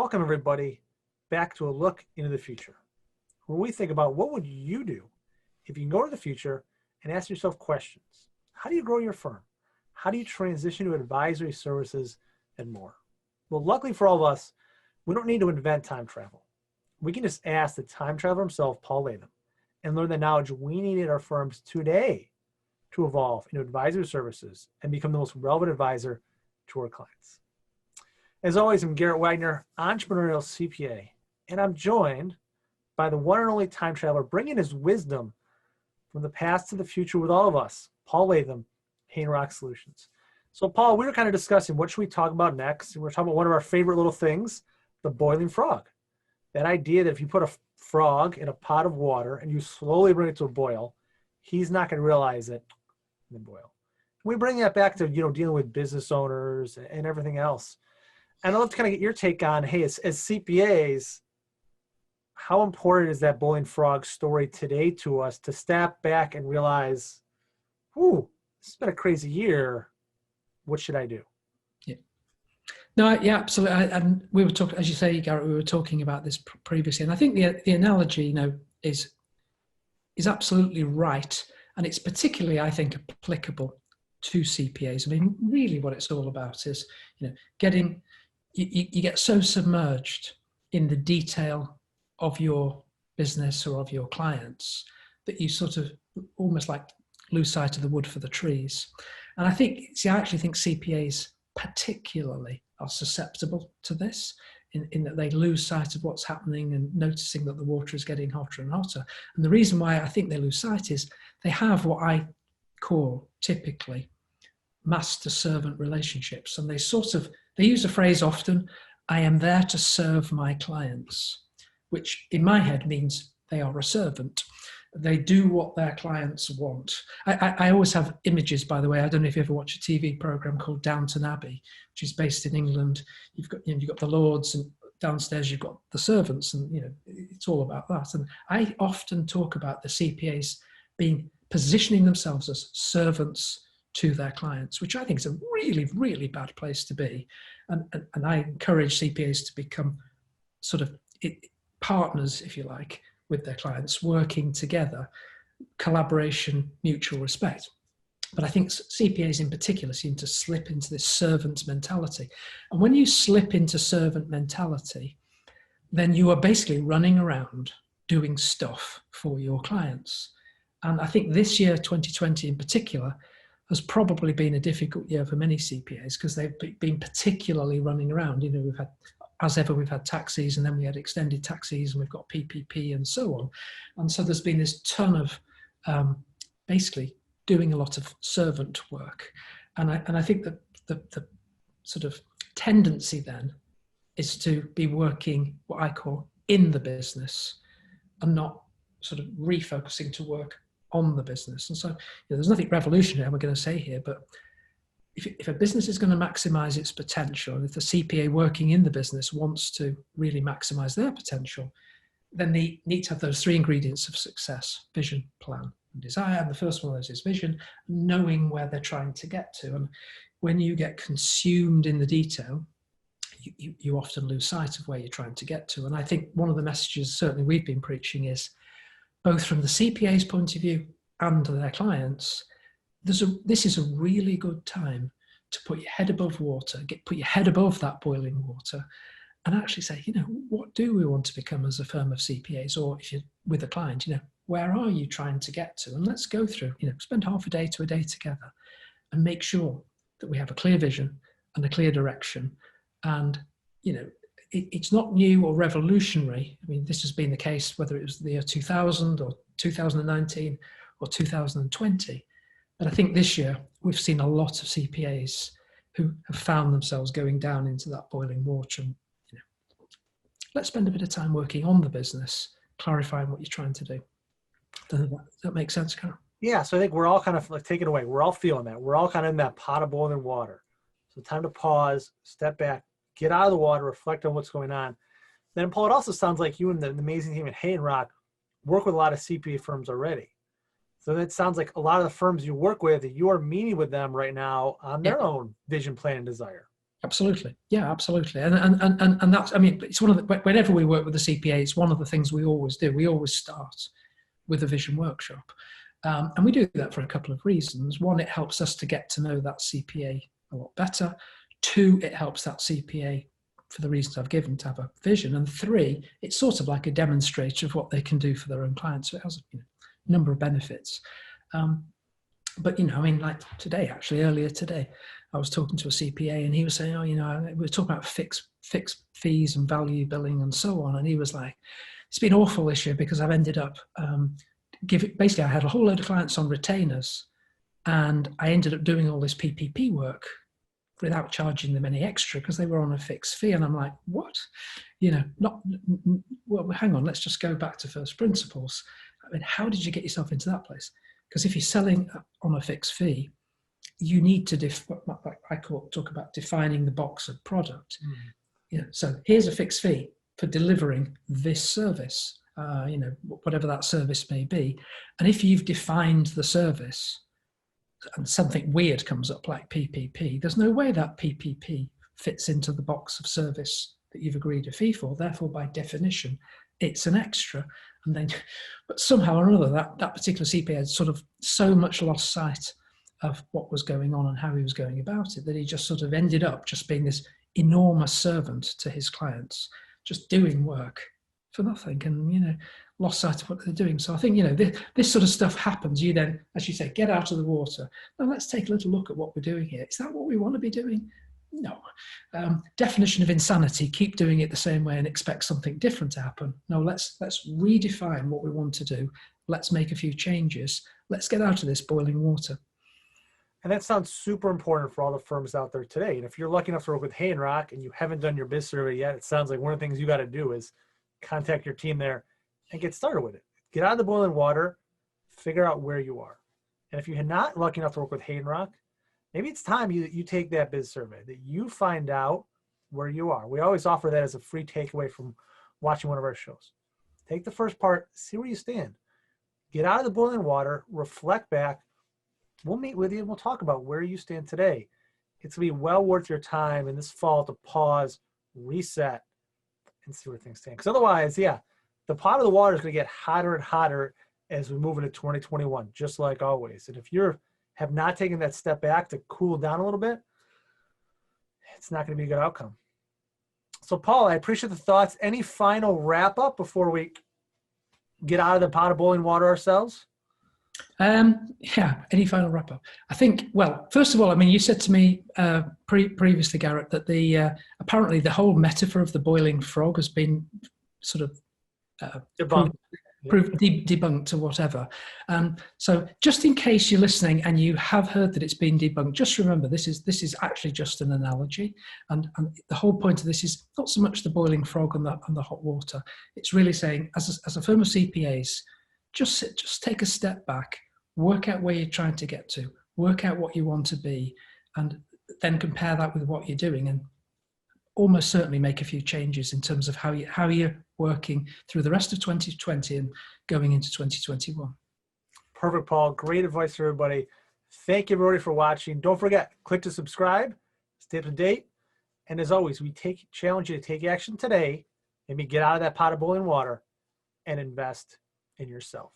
welcome everybody back to a look into the future, where we think about what would you do if you can go to the future and ask yourself questions. How do you grow your firm? How do you transition to advisory services and more? Well, luckily for all of us, we don't need to invent time travel. We can just ask the time traveler himself, Paul Latham, and learn the knowledge we need in our firms today to evolve into advisory services and become the most relevant advisor to our clients. As always, I'm Garrett Wagner, entrepreneurial CPA, and I'm joined by the one and only time traveler bringing his wisdom from the past to the future with all of us, Paul Latham, Hayden Solutions. So Paul, we were kind of discussing what should we talk about next. We're talking about one of our favorite little things, the boiling frog. That idea that if you put a frog in a pot of water and you slowly bring it to a boil, he's not going to realize it and then boil. We bring that back to, dealing with business owners and everything else. And I'd love to kind of get your take on, hey, as CPAs, how important is that boiling frog story today to us to step back and realize, this has been a crazy year. What should I do? Yeah. No, yeah, absolutely. And we were talking, as you say, Garrett, we were talking about this previously. And I think the analogy, is absolutely right. And it's particularly, I think, applicable to CPAs. I mean, really what it's all about is, getting, you get so submerged in the detail of your business or of your clients that you sort of almost like lose sight of the wood for the trees. And I actually think CPAs particularly are susceptible to this in that they lose sight of what's happening and noticing that the water is getting hotter and hotter. And the reason why I think they lose sight is they have what I call typically master-servant relationships. And they use a phrase often, I am there to serve my clients, which in my head means they are a servant. They do what their clients want. I always have images, by the way. I don't know if you ever watch a TV program called Downton Abbey, which is based in England. You've got the lords, and downstairs you've got the servants, and it's all about that. And I often talk about the CPAs positioning themselves as servants to their clients, which I think is a really, really bad place to be. And I encourage CPAs to become sort of partners, if you like, with their clients, working together, collaboration, mutual respect. But I think CPAs in particular seem to slip into this servant mentality. And when you slip into servant mentality, then you are basically running around doing stuff for your clients. And I think this year, 2020 in particular, has probably been a difficult year for many CPAs because they've been particularly running around. We've had tax season, then we had extended tax season, we've got PPP and so on. And so there's been this ton of basically doing a lot of servant work. And I think that the sort of tendency then is to be working what I call in the business and not sort of refocusing to work on the business. And so there's nothing revolutionary we're going to say here, but if a business is going to maximize its potential, and if the CPA working in the business wants to really maximize their potential, then they need to have those three ingredients of success: vision, plan, and desire. And the first one of those is vision, knowing where they're trying to get to. And when you get consumed in the detail, you often lose sight of where you're trying to get to. And I think one of the messages certainly we've been preaching is, both from the CPA's point of view and their clients, this is a really good time to put your head above water, put your head above that boiling water, and actually say, what do we want to become as a firm of CPAs? Or if you're with a client, where are you trying to get to? And let's go through, spend half a day to a day together and make sure that we have a clear vision and a clear direction. And, it's not new or revolutionary. I mean, this has been the case whether it was the year 2000 or 2019 or 2020. But I think this year we've seen a lot of CPAs who have found themselves going down into that boiling water. And let's spend a bit of time working on the business, clarifying what you're trying to do. Does that make sense, Karen? Yeah, so I think we're all kind of like, take it away. We're all feeling that. We're all kind of in that pot of boiling water. So time to pause, step back, get out of the water, reflect on what's going on. Then, Paul, it also sounds like you and the amazing team at Hayden work with a lot of CPA firms already. So that sounds like a lot of the firms you work with, you are meeting with them right now on their own vision, plan, and desire. Absolutely. Yeah, absolutely. And that's, I mean, it's one of the, whenever we work with the CPA, it's one of the things we always do. We always start with a vision workshop. And we do that for a couple of reasons. One, it helps us to get to know that CPA a lot better. Two, it helps that CPA, for the reasons I've given, to have a vision. And three, it's sort of like a demonstrator of what they can do for their own clients. So it has a number of benefits. But, I mean, like today, actually, earlier today, I was talking to a CPA and he was saying, we were talking about fixed fees and value billing and so on. And he was like, it's been awful this year because I've ended up basically, I had a whole load of clients on retainers and I ended up doing all this PPP work without charging them any extra because they were on a fixed fee. And I'm like, what? Well, hang on, let's just go back to first principles. I mean, how did you get yourself into that place? Because if you're selling on a fixed fee, you need to talk about defining the box of product. So here's a fixed fee for delivering this service, whatever that service may be. And if you've defined the service and something weird comes up like PPP, there's no way that PPP fits into the box of service that you've agreed a fee for. Therefore, by definition, it's an extra. And then, but somehow or another, that particular CPA had sort of so much lost sight of what was going on and how he was going about it that he just sort of ended up just being this enormous servant to his clients, just doing work for nothing, and lost sight of what they're doing. So I think this sort of stuff happens. You then, as you say, get out of the water. Now let's take a little look at what we're doing here. Is that what we want to be doing? No. Definition of insanity: keep doing it the same way and expect something different to happen. No, let's redefine what we want to do. Let's make a few changes. Let's get out of this boiling water. And that sounds super important for all the firms out there today. And if you're lucky enough to work with Hayden Rock and you haven't done your biz survey yet, it sounds like one of the things you got to do is contact your team there and get started with it. Get out of the boiling water, figure out where you are. And if you're not lucky enough to work with Hayden Rock, maybe it's time you take that biz survey, that you find out where you are. We always offer that as a free takeaway from watching one of our shows. Take the first part, see where you stand. Get out of the boiling water, reflect back. We'll meet with you and we'll talk about where you stand today. It's going to be well worth your time in this fall to pause, reset, and see where things stand. Because otherwise, the pot of the water is going to get hotter and hotter as we move into 2021, just like always. And if you have not taken that step back to cool down a little bit, it's not going to be a good outcome. So, Paul, I appreciate the thoughts. Any final wrap up before we get out of the pot of boiling water ourselves? Any final wrap up? I think, well, first of all, I mean, you said to me previously, Garrett, that apparently the whole metaphor of the boiling frog has been sort of debunked or whatever. So just in case you're listening and you have heard that it's been debunked, just remember this is actually just an analogy, and the whole point of this is not so much the boiling frog and the hot water. It's really saying, as a firm of CPAs, just take a step back, work out where you're trying to get to, work out what you want to be, and then compare that with what you're doing, and almost certainly make a few changes in terms of how you're working through the rest of 2020 and going into 2021. Perfect, Paul. Great advice for everybody. Thank you, everybody, for watching. Don't forget, click to subscribe, stay up to date. And as always, we challenge you to take action today. Maybe get out of that pot of boiling water and invest in yourself.